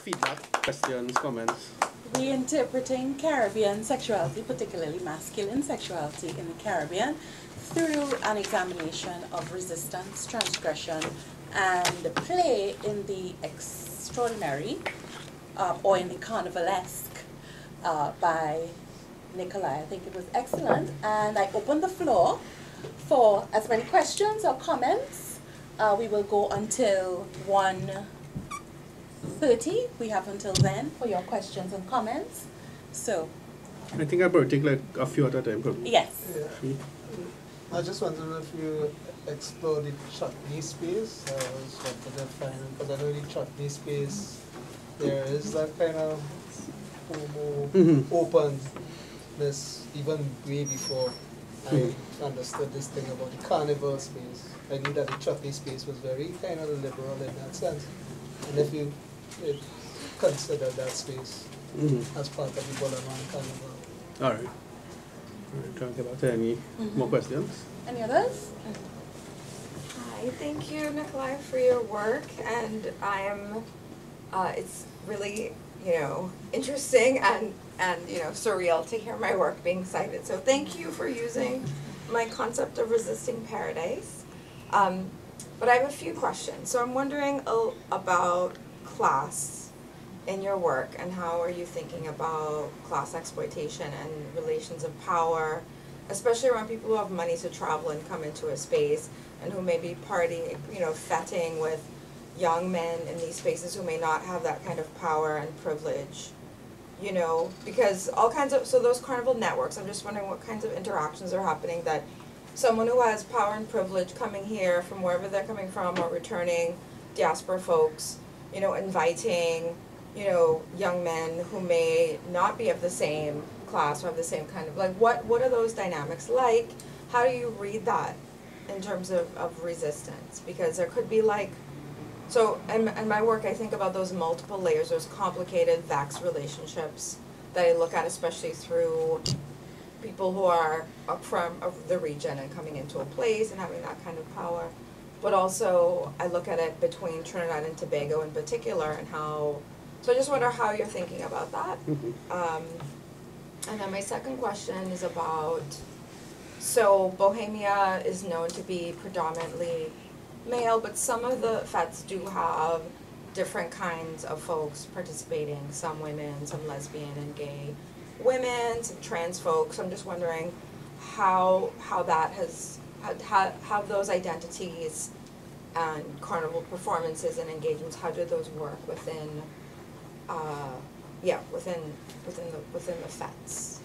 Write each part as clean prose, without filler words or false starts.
feedback, questions, comments? Reinterpreting Caribbean sexuality, particularly masculine sexuality in the Caribbean, through an examination of resistance, transgression, and play in the extraordinary, or in the carnivalesque, by Nikoli. I think it was excellent, and I open the floor for as many questions or comments. We will go until 1:30. We have until then for your questions and comments. So, I think I better take like a few at a time, probably. yes. Yeah. I just wondered if you explore the chutney space. I was trying to define it, because I know the chutney space, there is that kind of openness even way before I understood this thing about the carnival space. I knew that the chutney space was very kind of liberal in that sense. And if you consider that space as part of the Bullerman Carnival. All right. Trying to get back to any more questions? Any others? Hi, thank you, Nikoli, for your work, and it's really, interesting and surreal to hear my work being cited. So thank you for using my concept of resisting paradise. But I have a few questions. So I'm wondering about class in your work, and how are you thinking about class exploitation and relations of power, especially around people who have money to travel and come into a space, and who may be partying, fetting with young men in these spaces who may not have that kind of power and privilege, because so those carnival networks, I'm just wondering what kinds of interactions are happening that someone who has power and privilege coming here from wherever they're coming from, or returning diaspora folks, inviting, young men who may not be of the same class or have the same kind of, what are those dynamics like? How do you read that in terms of resistance? Because there could be so in my work I think about those multiple layers, those complicated, vexed relationships that I look at, especially through people who are from the region and coming into a place and having that kind of power. But also I look at it between Trinidad and Tobago in particular, and so I just wonder how you're thinking about that. And then my second question is about, so Bohemia is known to be predominantly male, but some of the fets do have different kinds of folks participating, some women, some lesbian and gay women, some trans folks. I'm just wondering how that how those identities and carnival performances and engagements, how do those work within within the fets?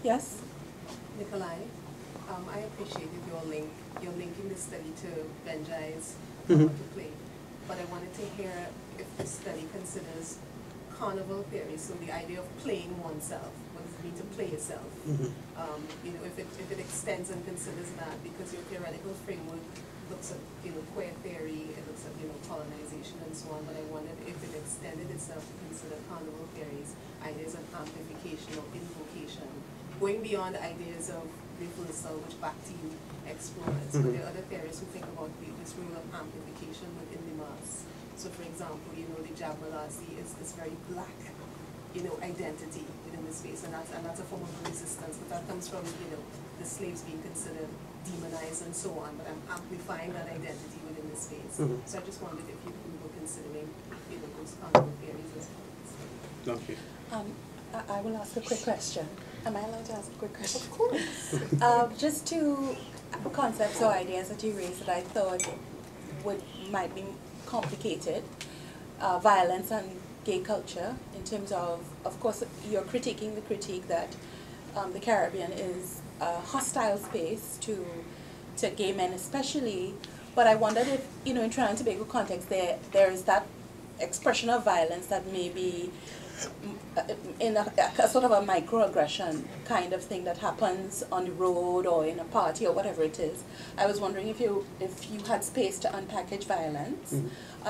Yes. Nikoli, I appreciated your linking the study to Benjai's to play, but I wanted to hear if the study considers carnival theory, so the idea of playing oneself. What does it mean to play yourself? If it extends and considers that, because your theoretical framework looks at queer theory, it looks at colonization and so on, but I wondered if it extended itself to consider carnival theories, ideas of amplification or invocation, going beyond ideas of reversal, which Bakhtin explores. But there are other theorists who think about this role of amplification within the mass. So for example, the Jabberlassie is this very black, identity within the space, and that's a form of resistance, but that comes from, the slaves being considered demonized and so on, but I'm amplifying that identity within the space. So I just wondered if you were considering, those carnival theories as well. Okay. I will ask a quick question. Am I allowed to ask a quick question? Of course. Just two concepts or ideas that you raised that I thought might be complicated. Violence and gay culture, in terms of course, you're critiquing the critique that the Caribbean is a hostile space to gay men especially, but I wondered if, in Trinidad and Tobago context, there is that expression of violence that may be in a sort of a microaggression kind of thing that happens on the road or in a party or whatever it is. I was wondering if you had space to unpackage violence,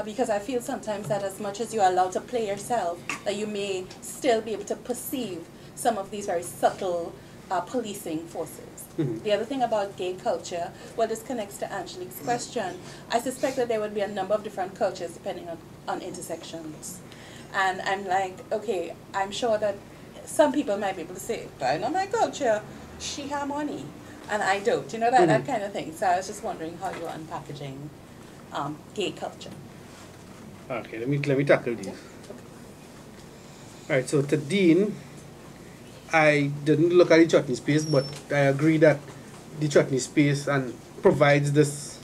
because I feel sometimes that as much as you're allowed to play yourself, that you may still be able to perceive some of these very subtle policing forces. Mhm. The other thing about gay culture, well, this connects to Angelique's question. I suspect that there would be a number of different cultures depending on intersections. And I'm like, okay, I'm sure that some people might be able to say, I know my culture, she have money, and I don't. You know, that kind of thing. So I was just wondering how you're unpackaging gay culture. Okay, let me tackle these. All right, so to Dean, I didn't look at the chutney space, but I agree that the chutney space and provides this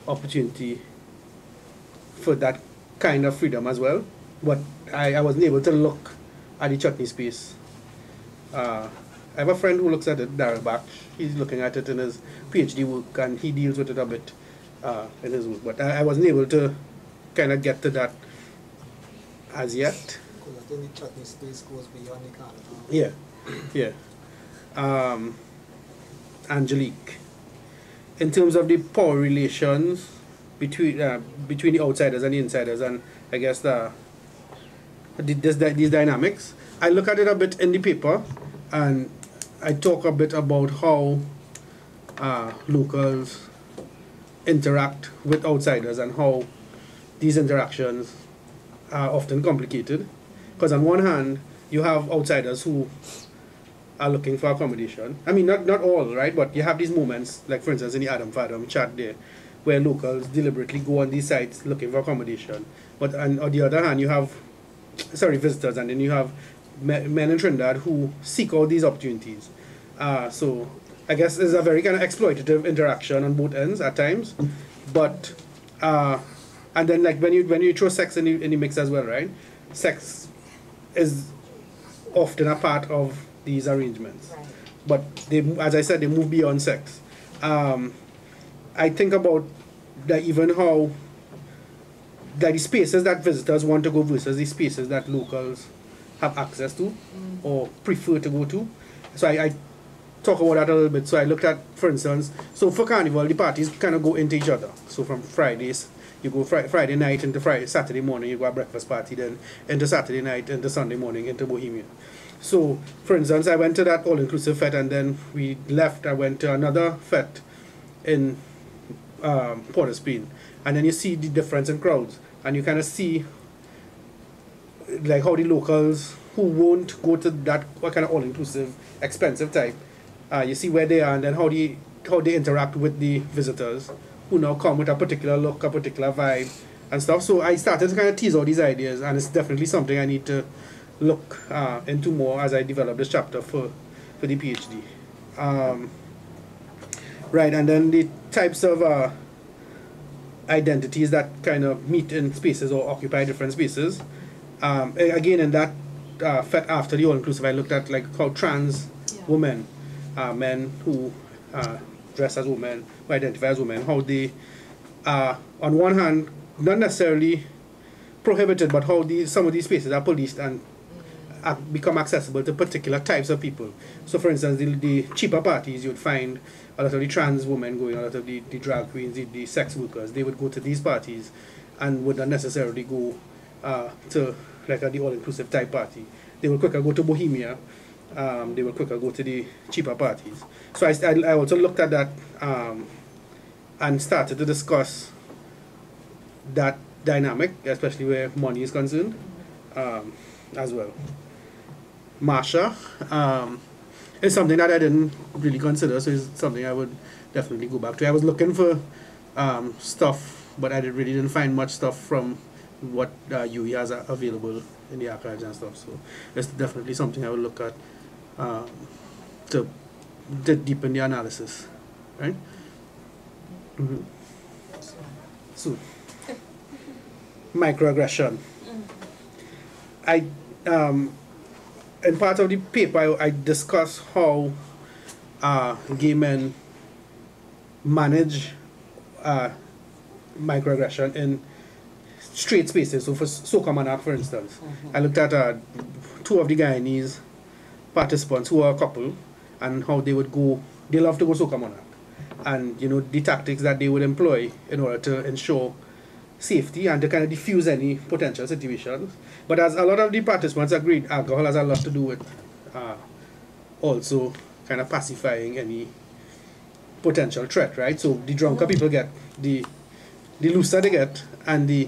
opportunity for that kind of freedom as well. But I wasn't able to look at the chutney space. I have a friend who looks at it, Darryl Bach. He's looking at it in his PhD work, and he deals with it a bit in his work. But I wasn't able to kind of get to that as yet. Because I think the chutney space goes beyond the carnival. Yeah, yeah. Angelique, in terms of the power relations between the outsiders and the insiders, and I guess these dynamics, I look at it a bit in the paper, and I talk a bit about how locals interact with outsiders and how these interactions are often complicated. Because on one hand, you have outsiders who are looking for accommodation. I mean, not all, right? But you have these moments, like for instance in the Adam Fadam chat there, where locals deliberately go on these sites looking for accommodation. But on the other hand, you have, visitors, and then you have men in Trinidad who seek out these opportunities. So I guess there's a very kind of exploitative interaction on both ends at times. But, and then like when you throw sex in the mix as well, right? Sex is often a part of these arrangements. Right. But they, as I said, they move beyond sex. I think about that, even how the spaces that visitors want to go versus the spaces that locals have access to or prefer to go to. So I talk about that a little bit. So I looked at, for instance, so for Carnival, the parties kind of go into each other. So from Fridays, you go Friday night into Saturday morning, you go a breakfast party, then into Saturday night, into Sunday morning, into Bohemia. So, for instance, I went to that all-inclusive fete, and then we left. I went to another fete in Port of Spain, and then you see the difference in crowds, and you kind of see like how the locals who won't go to that kind of all-inclusive, expensive type, you see where they are, and then how they interact with the visitors who now come with a particular look, a particular vibe, and stuff. So I started to kind of tease all these ideas, and it's definitely something I need to look into more as I develop this chapter for the PhD. Right, and then the types of identities that kind of meet in spaces or occupy different spaces. Again, in that fete after the all-inclusive, I looked at like how trans women, men who dress as women, who identify as women, how they on one hand, not necessarily prohibited, but how some of these spaces are policed and become accessible to particular types of people. So for instance, the cheaper parties, you'd find a lot of the trans women going, a lot of the drag queens, the sex workers, they would go to these parties and would not necessarily go to like the all-inclusive type party. They would quicker go to Bohemia, they would quicker go to the cheaper parties. So I also looked at that and started to discuss that dynamic, especially where money is concerned, as well. Marsha is something that I didn't really consider, so it's something I would definitely go back to. I was looking for stuff, but I really didn't find much stuff from what UE has available in the archives and stuff, so it's definitely something I would look at to deepen the analysis, right? So, microaggression. In part of the paper, I discuss how gay men manage microaggression in straight spaces. So for Soca Monarch, for instance, I looked at two of the Guyanese participants who are a couple, and how they would go. They love to go Soca Monarch, and you know the tactics that they would employ in order to ensure safety and to kind of diffuse any potential situations. But as a lot of the participants agreed, alcohol has a lot to do with also kind of pacifying any potential threat, right? So the drunker people get, the looser they get, and the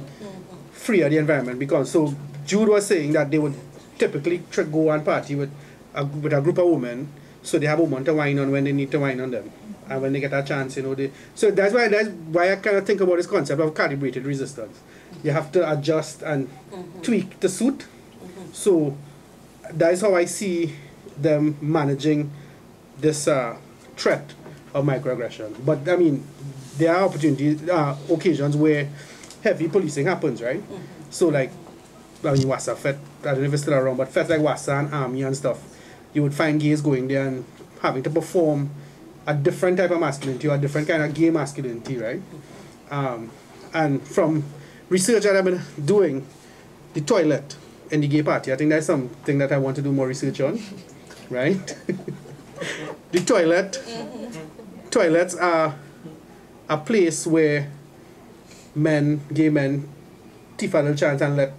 freer the environment becomes. So Jude was saying that they would typically go and party with a group of women, so they have a woman to wine on when they need to wine on them, and when they get a chance, you know. So that's why I kind of think about this concept of calibrated resistance. You have to adjust and tweak the suit. So that is how I see them managing this threat of microaggression. But I mean, there are occasions where heavy policing happens, right? So like, I mean, Wassa, Fet, I don't know if it's still around, but Fet like Wassa and Army and stuff, you would find gays going there and having to perform a different type of masculinity or a different kind of gay masculinity, right? And from research that I've been doing, the toilet in the gay party, I think that's something that I want to do more research on, right? The toilets are a place where gay men, take a little chance and let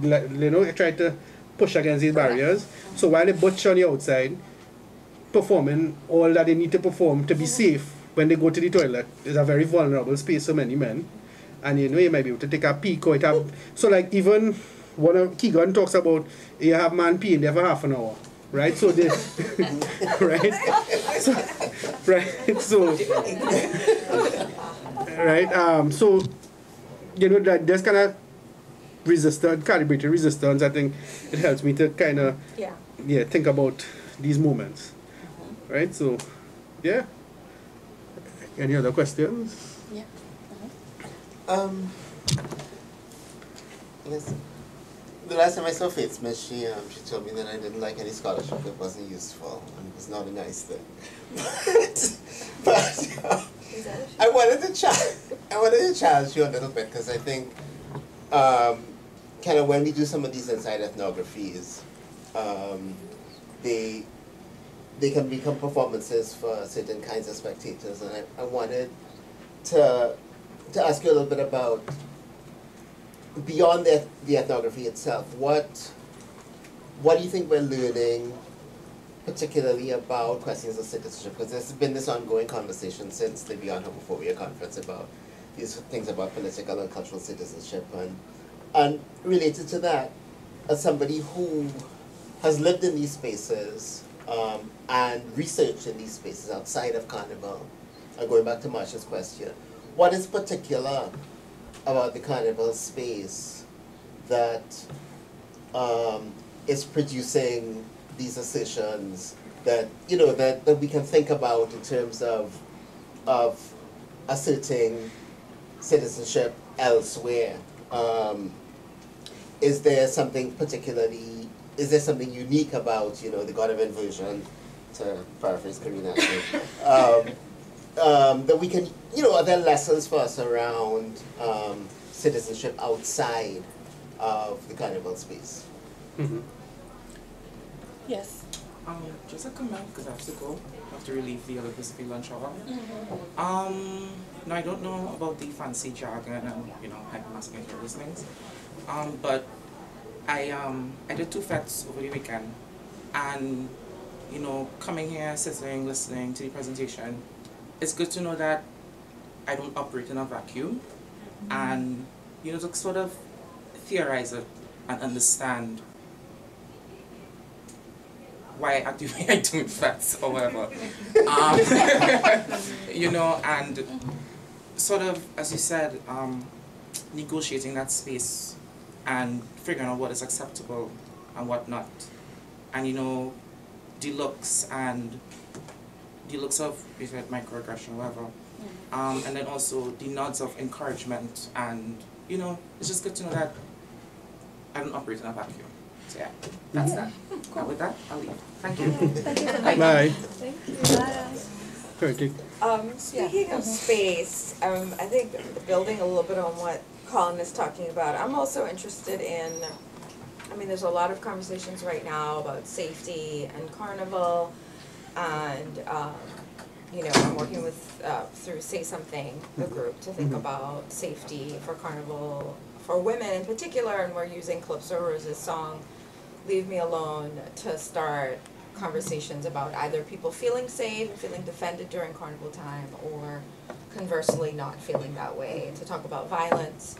you know, try to push against these barriers. So while they butch on the outside, performing all that they need to perform to be safe when they go to the toilet is a very vulnerable space for many men. And you know, you might be able to take a peek or it have, so like even one of Keegan talks about, you have man peeing there for half an hour, right? So they so you know, that there's kind of calibrated resistance. I think it helps me to kind of think about these moments, right? So yeah, any other questions? Yes. The last time I saw Faith Smith, she told me that I didn't like any scholarship that wasn't useful, and it was not a nice thing. but I wanted to challenge you a little bit, because I think kind of when we do some of these inside ethnographies, they can become performances for certain kinds of spectators, and I wanted to ask you a little bit about, beyond the ethnography itself, what do you think we're learning, particularly about questions of citizenship? Because there's been this ongoing conversation since the Beyond Homophobia conference about these things about political and cultural citizenship, and related to that, as somebody who has lived in these spaces and researched in these spaces outside of Carnival, going back to Marsha's question, what is particular about the Carnival space that is producing these assertions that, you know, that we can think about in terms of asserting citizenship elsewhere? Is there something unique about, you know, the God of Inversion, to paraphrase Karina, that we can, you know, are there lessons for us around citizenship outside of the Carnival space? Yes. Just a comment, because I have to go. I have to relieve the electricity lunch hour. No, I don't know about the fancy jargon and, you know, hypermasculine and those things. But I did 2 fests over the weekend, and, you know, coming here, sitting, listening to the presentation, it's good to know that I don't operate in a vacuum, and, you know, to sort of theorize it and understand why I act the way I do in fests or whatever. You know, and sort of, as you said, negotiating that space and figuring out what is acceptable and what not. And, you know, the looks of, you said, microaggression, whatever. And then also the nods of encouragement, and, you know, it's just good to know that I don't operate in a vacuum. So yeah, that's that. And with that, I'll leave. Thank you. Thank you. Bye. Thank you. Speaking of space, I think building a little bit on what Colin is talking about, I'm also interested in, I mean, there's a lot of conversations right now about safety and Carnival, and you know, I'm working with through Say Something, the group, to think about safety for Carnival for women in particular, and we're using Calypso Rose's song leave me alone to start conversations about either people feeling safe and feeling defended during carnival time, or conversely not feeling that way, to talk about violence,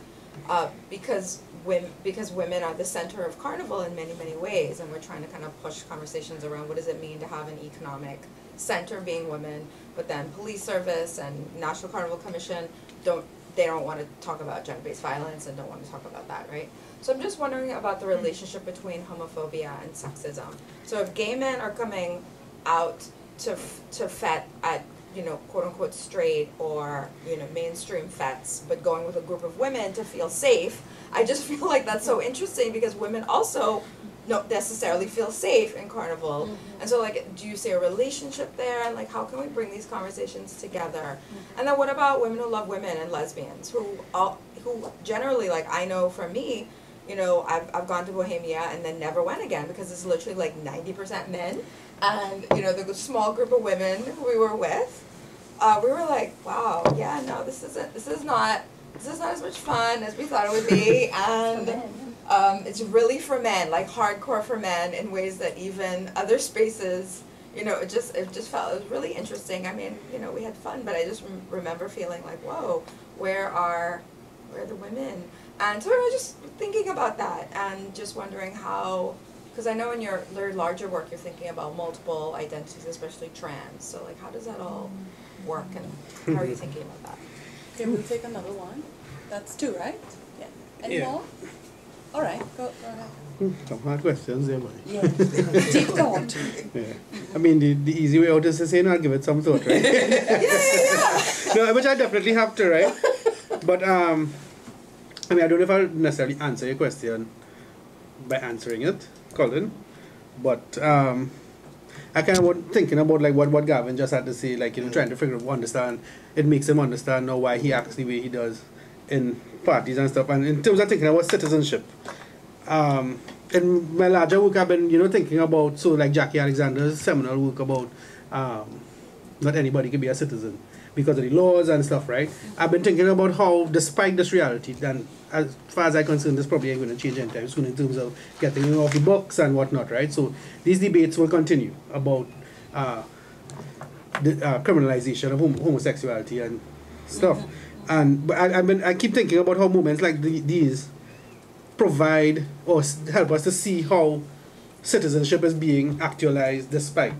because women are the center of carnival in many, many ways, and we're trying to kind of push conversations around what does it mean to have an economic center being women, but then police service and National Carnival Commission don't want to talk about gender-based violence and don't want to talk about that, right? So I'm just wondering about the relationship between homophobia and sexism. So if gay men are coming out to fet at, you know, quote unquote straight or, you know, mainstream fets, but going with a group of women to feel safe, I just feel like that's so interesting because women also don't necessarily feel safe in carnival. And so, like, do you see a relationship there? And, like, how can we bring these conversations together? And then what about women who love women and lesbians who generally, like, I know for me, you know, I've gone to Bohemia and then never went again because it's literally like 90% men. And, you know, the small group of women we were with, we were like, wow, yeah, no, this is not as much fun as we thought it would be. And it's really for men, like hardcore for men in ways that even other spaces, you know, it just felt, it was really interesting. I mean, you know, we had fun, but I just remember feeling like, whoa, where are the women? And so I was just thinking about that and just wondering how, because I know in your larger work you're thinking about multiple identities, especially trans. So, like, how does that all work, and how are you thinking about that? Okay, we'll take another one. That's two, right? Yeah. Any more? All right, go ahead. Some hard questions there, buddy. Yeah. Take thought. Yeah. I mean, the easy way out is to say, no, I'll give it some thought, right? Yeah. No, which I definitely have to, right? But, I mean, I don't know if I'll necessarily answer your question by answering it, Colin, but I kind of was thinking about like what Gavin just had to say, like, you know, trying to understand, it makes him understand now why he acts the way he does in parties and stuff. And in terms of thinking about citizenship, in my larger work I've been, you know, thinking about, so like Jackie Alexander's seminal work about not anybody can be a citizen because of the laws and stuff, right? I've been thinking about how, despite this reality, then as far as I'm concerned, this probably ain't going to change anytime soon in terms of getting you off the books and whatnot, right? So these debates will continue about the criminalization of homosexuality and stuff. But I keep thinking about how moments like these provide or help us to see how citizenship is being actualized despite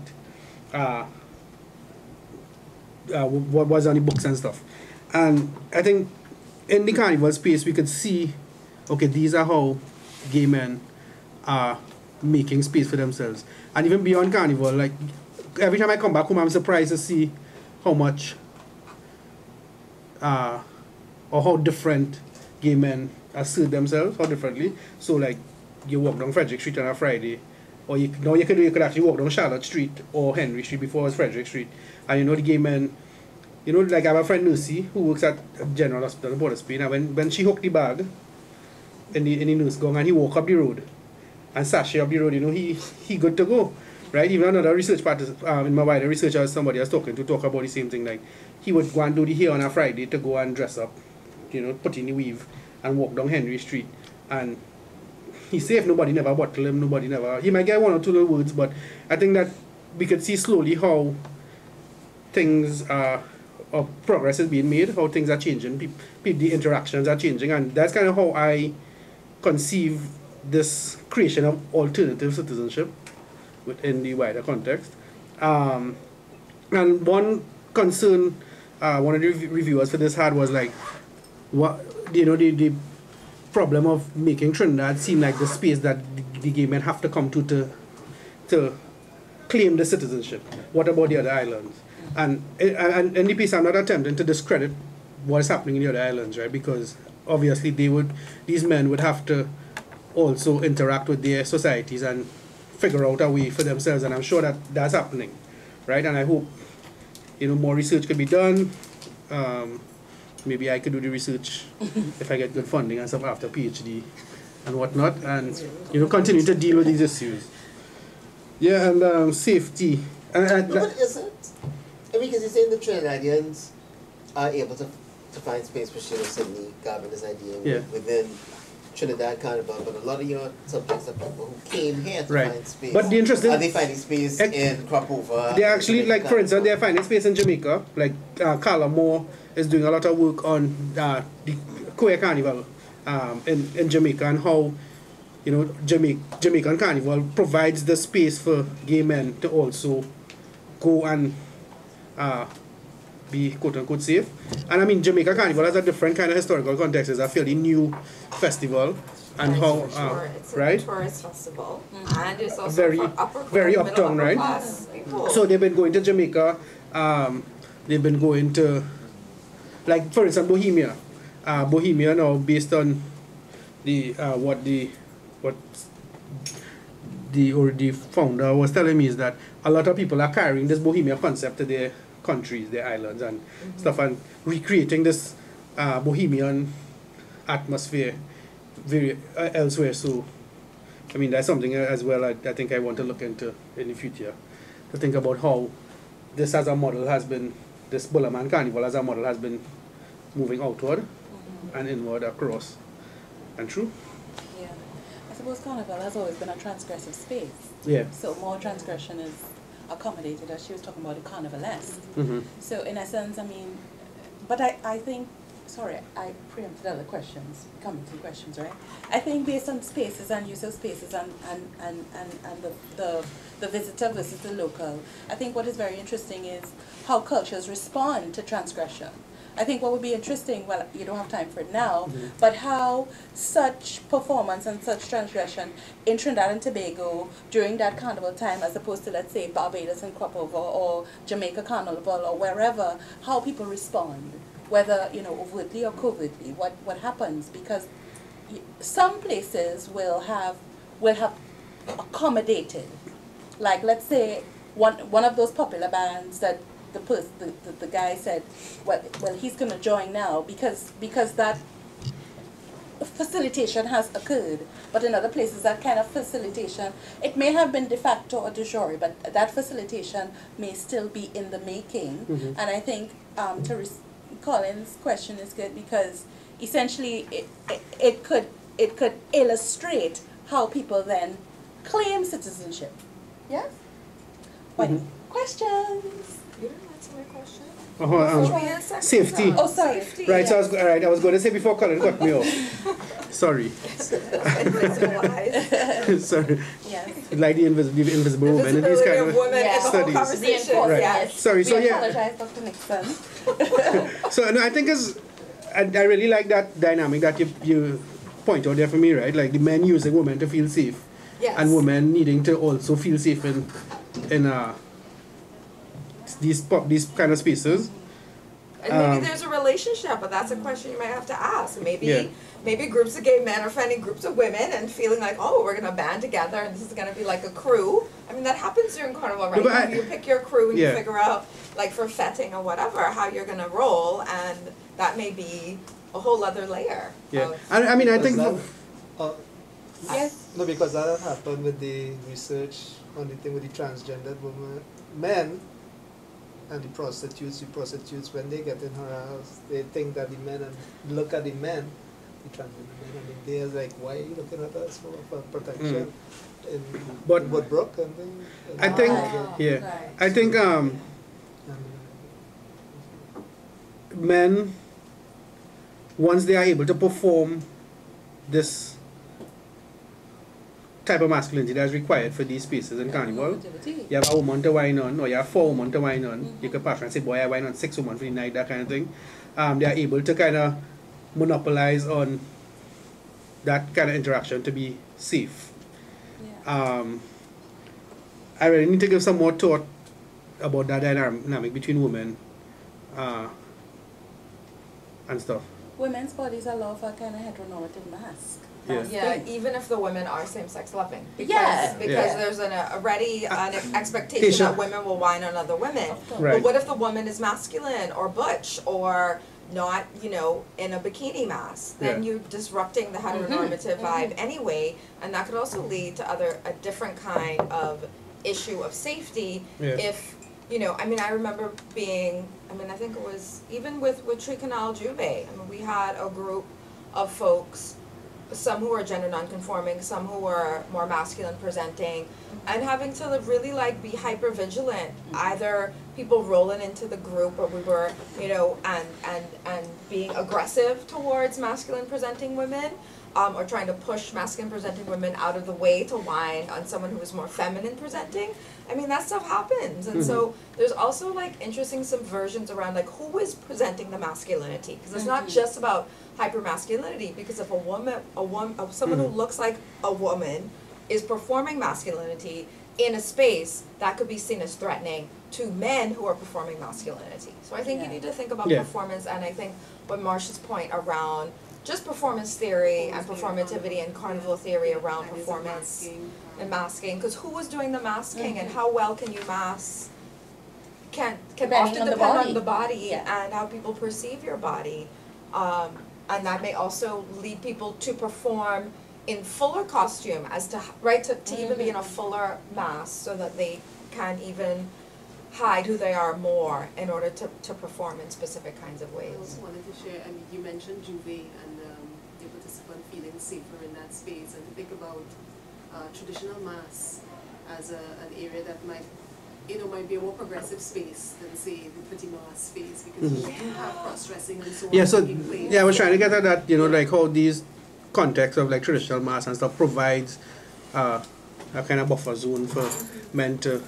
what was on the books and stuff. And I think in the carnival space we could see, okay, these are how gay men are making space for themselves. And even beyond carnival, like every time I come back home I'm surprised to see how much or how different gay men assert themselves, how differently. So like you walk down Frederick Street on a Friday, or you could actually walk down Charlotte Street or Henry Street before it was Frederick Street, and you know the gay men, you know, like I have a friend Lucy who works at General Hospital in Port of Spain, and when she hooked the bag in the nurse gown and he walk up the road and sashay up the road, you know, he good to go, right? Even another research participant in my wider research, somebody I was talking to talk about the same thing, like he would go and do the hair on a Friday to go and dress up, you know, put in the weave and walk down Henry Street, and he's safe, nobody never bottle him, he might get one or two little words, but I think that we could see slowly how things or progress is being made, how things are changing, the interactions are changing, and that's kind of how I conceive this creation of alternative citizenship within the wider context. And one concern one of the reviewers for this had was like, what, you know, the problem of making Trinidad seem like the space that the gay men have to come to claim the citizenship. What about the other islands? And in the piece I'm not attempting to discredit what is happening in the other islands, right? Because obviously these men would have to also interact with their societies and figure out a way for themselves, and I'm sure that that's happening, right? And I hope, you know, more research could be done. Maybe I could do the research if I get good funding and stuff after PhD and whatnot, and, you know, continue to deal with these issues. Yeah, and safety. No, but isn't, I mean, because you're saying the Trinidadians are able to find space for Sheila Sydney, Gavin, this idea within Trinidad Carnival, but a lot of your subjects are people who came here to Right. find space. But the interesting... Are they finding space in Cropover? They actually, like, for instance, they're finding space in Jamaica. Like, Carla Moore is doing a lot of work on the queer carnival in Jamaica, and how, you know, Jamaican carnival provides the space for gay men to also go and be quote-unquote safe. And I mean, Jamaica Carnival has a different kind of historical context. It's a fairly new festival, and how it's right? a tourist festival, and it's also Very- for upper very middle uptown, upper right? class people. So they've been going to Jamaica. They've been going to, like, for instance, Bohemia. Bohemia now, based on the the founder was telling me, is that a lot of people are carrying this Bohemia concept to their countries, their islands and stuff, and recreating this Bohemian atmosphere very elsewhere. So, I mean, that's something as well I think I want to look into in the future, to think about how this as a model has been, this Bullerman Carnival as a model has been moving outward and inward across and through. Yeah. I suppose Carnival has always been a transgressive space. Yeah. So more transgression is accommodated, as she was talking about the carnivalesque. So in essence, I mean, but I think, sorry, I preempted other questions, coming to questions, right? I think based on spaces and use of spaces and the visitor versus the local, I think what is very interesting is how cultures respond to transgression. I think what would be interesting, well, you don't have time for it now, but how such performance and such transgression in Trinidad and Tobago during that carnival time, as opposed to, let's say, Barbados and Cropover or Jamaica Carnival or wherever, how people respond, whether, you know, overtly or covertly, what happens, because some places will have accommodated, like, let's say, one of those popular bands that the guy said, well he's going to join now because that facilitation has occurred. But in other places, that kind of facilitation, it may have been de facto or de jure, but that facilitation may still be in the making. And I think Colin's question is good, because essentially it could illustrate how people then claim citizenship. Yes? Questions? You didn't answer my question. Safety. Oh, sorry. Right, so I was going to say before Colin got me off. Sorry. Invisible eyes. Sorry. Yes. Like the invisible woman in these kind of women in the whole studies. conversation. Right. Yes. Sorry, so we yeah. apologize, Dr. Nixon. So no, I think I really like that dynamic that you point out there for me, right? Like the men using women to feel safe. Yes. And women needing to also feel safe in these kind of spaces. And maybe there's a relationship, but that's a question you might have to ask. Maybe Yeah. groups of gay men are finding groups of women and feeling like, oh, we're gonna band together and this is gonna be like a crew. I mean, that happens during Carnival, right? No, but You pick your crew and Yeah. you figure out, like for fetting or whatever, how you're gonna roll, and that may be a whole other layer. Yeah. Of, I mean, I think... Yes. No, because that happened with the research on the thing with the transgendered men and the prostitutes, when they get in her house, they think that the men, and look at the men, the transgender men, and they're like, why are you looking at us for protection in But- Woodbrook and things? I think, Right. I think men, once they are able to perform this type of masculinity that is required for these spaces in Carnival, you have a woman to wine on, or you have 4 women to wine on, you could pass around and say, boy, I wine on 6 women for the night, that kind of thing. They are able to kind of monopolize on that kind of interaction to be safe. Yeah. I really need to give some more thought about that dynamic between women and stuff. Women's bodies allow for a kind of heteronormative mask. Yeah. yeah, even if the women are same-sex loving, because Yeah. there's already an expectation that women will whine on other women. Right. But what if the woman is masculine or butch or not, in a bikini mask? Then you're disrupting the heteronormative vibe anyway, and that could also lead to a different kind of issue of safety. If I remember I think it was even with Tree Canal Juve. We had a group of folks some who are gender non-conforming, some who are more masculine presenting, and having to really like be hyper vigilant. Either people rolling into the group, or we were, you know, and being aggressive towards masculine presenting women, or trying to push masculine presenting women out of the way to whine on someone who is more feminine presenting. I mean, that stuff happens. And so there's also like interesting subversions around like who is presenting the masculinity, because it's not just about hypermasculinity, because if someone who looks like a woman is performing masculinity in a space, that could be seen as threatening to men who are performing masculinity. So I think you need to think about performance, and I think what Marcia's point around just performance theory and performativity and carnival theory around performance and masking, because who is doing the masking and how well can you mask can often depend on the body and how people perceive your body. And that may also lead people to perform in fuller costume as to, right, to even be in a fuller mask so that they can even hide who they are more in order to perform in specific kinds of ways. I also wanted to share, I mean, you mentioned Juve and the participant feeling safer in that space, and to think about traditional mass as an area that might, you know, might be a more progressive space than, say, the pretty mass space, because you do have cross-dressing and so on taking place. Yeah, I was trying to get at that, you know, like how these contexts of like traditional mass and stuff provides a kind of buffer zone for men to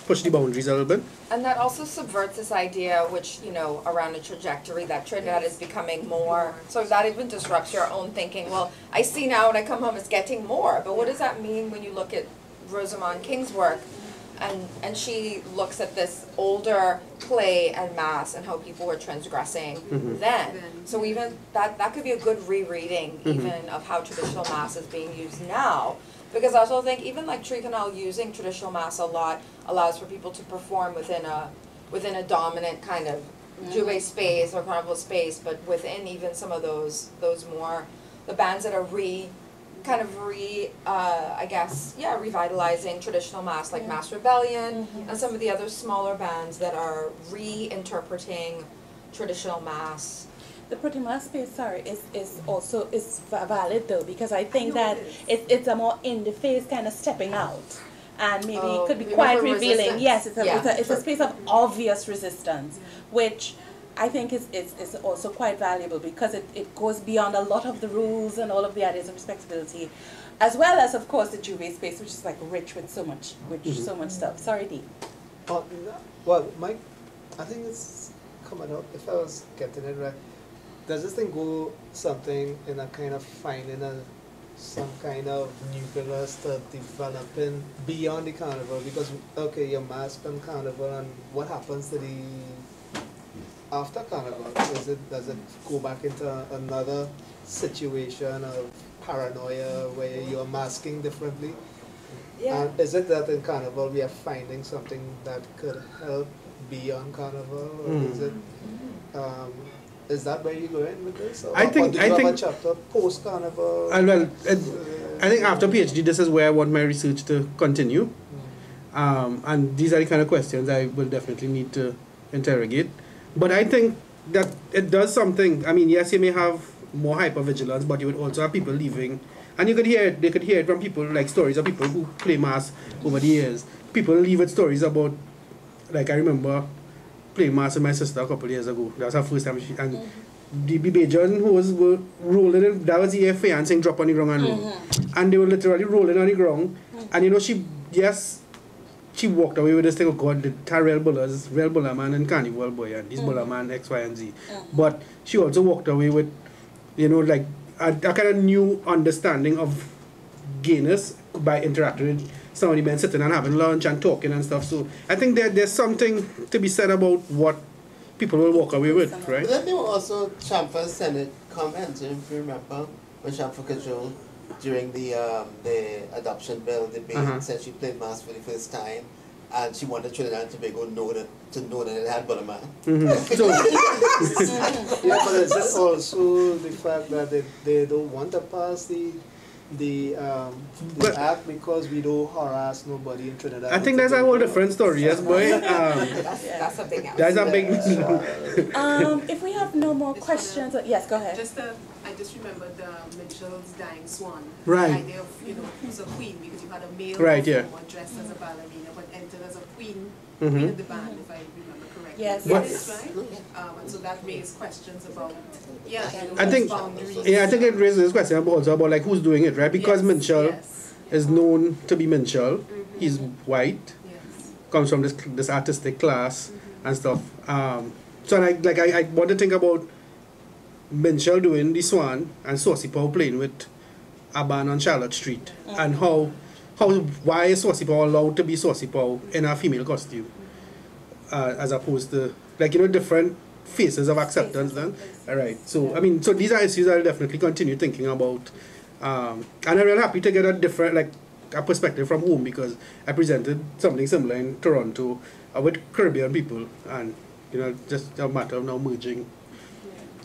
push the boundaries a little bit. And that also subverts this idea, which, you know, around a trajectory that Trinidad is becoming more, so that even disrupts your own thinking. Well, I see now when I come home it's getting more, but what does that mean when you look at Rosamond King's work, and she looks at this older play and mass and how people were transgressing then. So even that could be a good rereading even of how traditional mass is being used now. Because I also think even like Tricanal using traditional mass a lot allows for people to perform within a dominant kind of Juve space or carnival space, but within even some of those more, the bands that are revitalizing traditional mass, like Mass Rebellion, and some of the other smaller bands that are reinterpreting traditional mass. The pretty mass space, is also valid though, because I think that it's a more in the face kind of stepping out, and maybe it could be quite revealing. Yes, it's a space of obvious resistance, which I think is also quite valuable, because it goes beyond a lot of the rules and all of the ideas of respectability, as well as of course the Juve space, which is like rich with so much stuff. Sorry, Dee. Well, Mike, I think it's coming up. If I was getting it right, does this thing go something in a kind of finding some kind of nucleus to developing beyond the carnival? Because okay, you're masked on carnival, and what happens to the after carnival? Does it go back into another situation of paranoia where you're masking differently? Yeah. And is it that in carnival we are finding something that could help beyond carnival, or is that where you're going with this? Or I think a chapter post carnival. I think after PhD, this is where I want my research to continue, and these are the kind of questions I will definitely need to interrogate. But I think that it does something. I mean, yes, you may have more hypervigilance, but you would also have people leaving, and they could hear it from people, like stories of people who play mass over the years. People leave with stories about, like, I remember playing mass with my sister a couple of years ago. That was her first time, and the Bajan who was rolling in, that was the fiancé drop on the ground and roll. And they were literally rolling on the ground, and you know, she walked away with this thing of God, the real Bullerman and Carnival boy, and these Bullerman X, Y, and Z. But she also walked away with, you know, like a kind of new understanding of gayness by interacting with some of the men sitting and having lunch and talking and stuff. So I think there's something to be said about what people will walk away with, right? But then there were also Chamfa's Senate comments, if you remember, when Chamfa cajoled during the adoption bill debate, said she played mass for the first time, and she wanted Trinidad and Tobago to know that it had Bullerman. Yeah, but is it also the fact that they don't want to pass the act because we don't harass nobody in Trinidad? I think that's a whole different story, yes, boy. That's something else. That's a big. If we have no more questions, yes, go ahead. I just remembered Mitchell's Dying Swan. Right. The idea of, who's a queen, because you had a male performer dressed as a ballerina but entered as a queen, queen of the band, if I remember correctly. Yes. Right? And so that raised questions about, I think, boundaries. I think it raises this question also about like who's doing it, right? Because Mitchell is known to be Mitchell. He's white, comes from this artistic class and stuff. So I want to think about Mitchell doing the Swan and Saucy Paw playing with a band on Charlotte Street, and why is Saucy Paw allowed to be Saucy Paw in a female costume, as opposed to different phases of acceptance then. Alright, so I mean, so these are issues I'll definitely continue thinking about, and I'm really happy to get a different a perspective from home, because I presented something similar in Toronto with Caribbean people, and just a matter of now merging.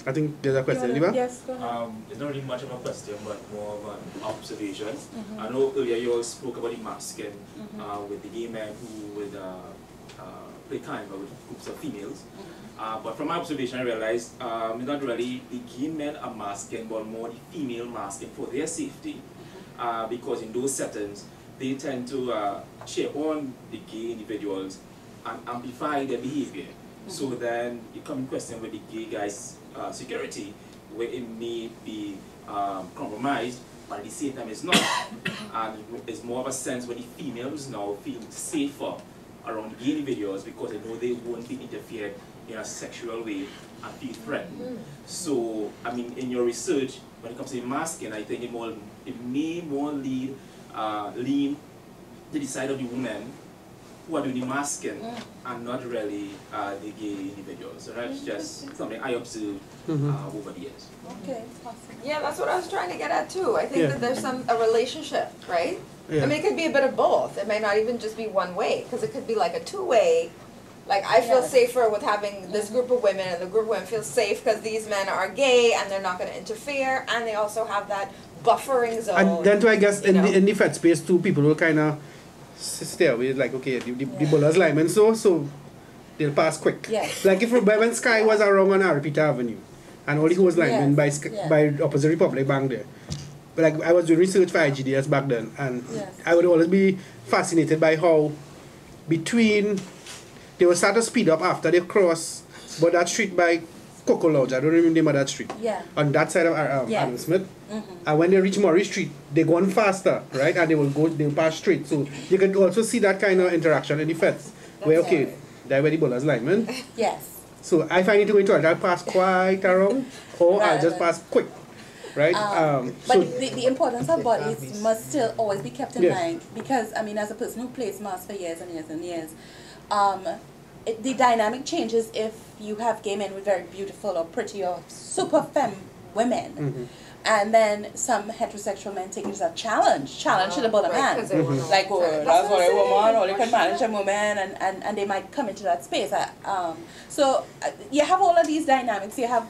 I think there's a question. Yes, go ahead. It's not really much of a question, but more of an observation. I know earlier you all spoke about the masking with the gay men who would play Carnival with groups of females. But from my observation, I realized it's not really the gay men are masking, but more the female masking for their safety. Because in those settings, they tend to cheer on the gay individuals and amplify their behavior. So then you come in question with the gay guys' security, where it may be compromised, but at the same time it's not. And it's more of a sense where the females now feel safer around gay individuals because they know they won't be interfered in a sexual way and feel threatened. So, I mean, in your research, when it comes to masking, I think it may more lean to the side of the women who are doing the masking and not really the gay individuals. So that's just something I observed over the years. Okay, awesome. Yeah, that's what I was trying to get at too. I think that there's a relationship, right? I mean, it could be a bit of both. It may not even just be one way, because it could be like a two-way. Like, I feel safer with having this group of women, and the group of women feels safe because these men are gay and they're not going to interfere, and they also have that buffering zone. And then I guess in the Fed space too, people will kind of stay away, like, okay, the Buller's linemen, so they'll pass quick. Yes. Like if when Sky was around on Aripita Avenue, and all the who was linemen by opposite Republic Bank there. But like I was doing research for IGDS back then, and I would always be fascinated by how they will start to speed up after they cross, but that street by Coco Lodge, I don't remember the name of that street. On that side of Adam Smith. And when they reach Murray Street, they go on faster, right? And they'll pass straight. So you can also see that kind of interaction in the feds. Where they're where the Buller's linemen. Yes. So I find it to go into it, I'll pass quite around, or I'll just pass quick. Right? But the importance of bodies must still always be kept in mind, because I mean, as a person who plays mass for years and years and years, the dynamic changes if you have gay men with very beautiful or pretty or super femme women, and then some heterosexual men take it as a challenge to the Bullerman. Like, oh, that's what a woman, or you can manage a woman, and they might come into that space. So you have all of these dynamics. You have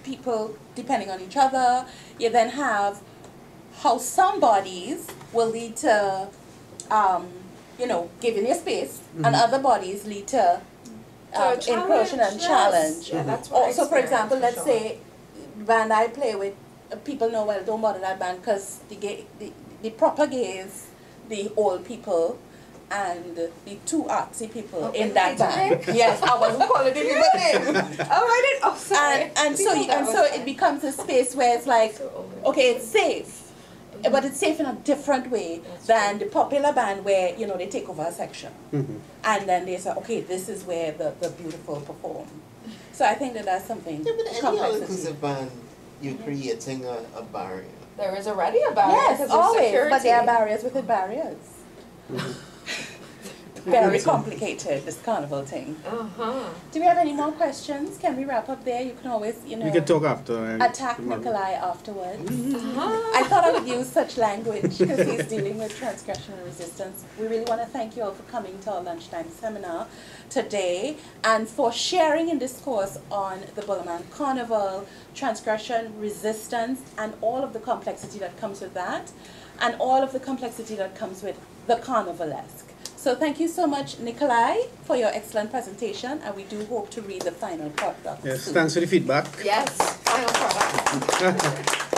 people depending on each other. You then have how some bodies will lead to giving you space, and other bodies lead to incursion and challenge. Yeah, that's what So, for example, let's say band I play with, people know, well, don't bother that band because the proper gays, the old people, and the two artsy people in that band. Yes, I wasn't calling the people name. Oh, sorry. And so it becomes a space where it's like, okay, it's safe. But it's safe in a different way than the popular band where, they take over a section. And then they say, okay, this is where the beautiful perform. So I think that's something. Yeah, but any all-inclusive band, you're creating a barrier. There is already a barrier. Yes, always. But there are barriers within barriers. Very complicated, this carnival thing. Do we have any more questions? Can we wrap up there? You can always, we can talk after. Attack Nikolai afterwards. I thought I would use such language because he's dealing with transgression and resistance. We really want to thank you all for coming to our lunchtime seminar today and for sharing in discourse on the Bullerman Carnival, transgression, resistance, and all of the complexity that comes with that, and all of the complexity that comes with the carnivalesque. So thank you so much, Nikoli, for your excellent presentation, and we do hope to read the final product Yes, soon. thanks for the feedback. Yes, final product.